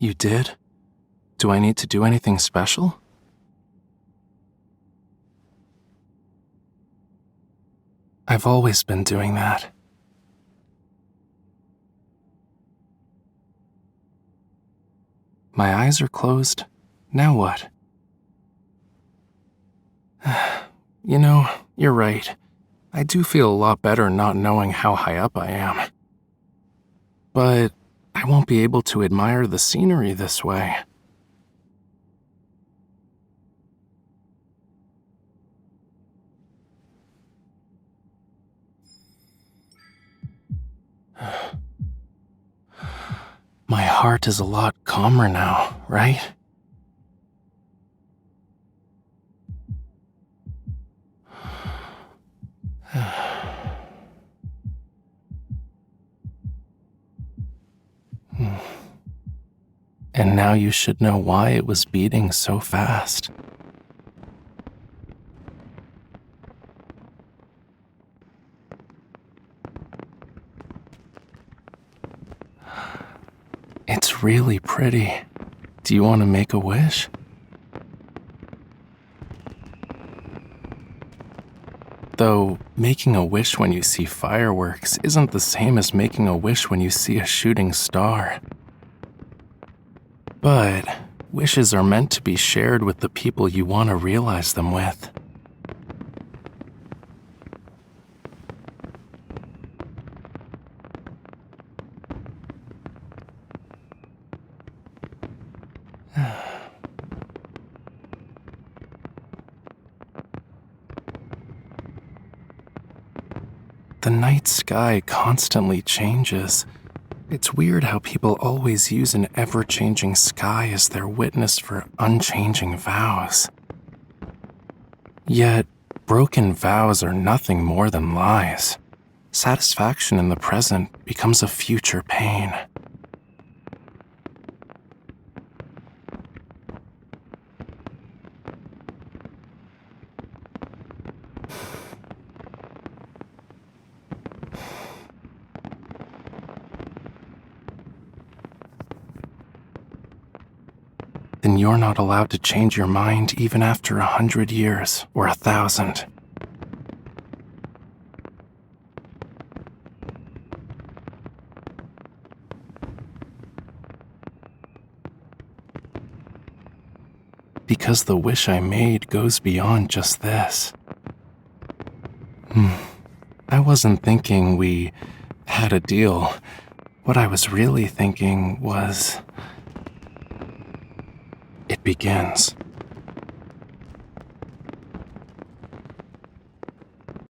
You did? Do I need to do anything special? I've always been doing that. My eyes are closed. Now what? You know, you're right. I do feel a lot better not knowing how high up I am. But I won't be able to admire the scenery this way. My heart is a lot calmer now, right? And now you should know why it was beating so fast. It's really pretty. Do you want to make a wish? Though, making a wish when you see fireworks isn't the same as making a wish when you see a shooting star. But wishes are meant to be shared with the people you want to realize them with. The night sky constantly changes. It's weird how people always use an ever-changing sky as their witness for unchanging vows. Yet, broken vows are nothing more than lies. Satisfaction in the present becomes a future pain. Then you're not allowed to change your mind even after 100 years or 1,000. Because the wish I made goes beyond just this. I wasn't thinking we had a deal. What I was really thinking was, it begins.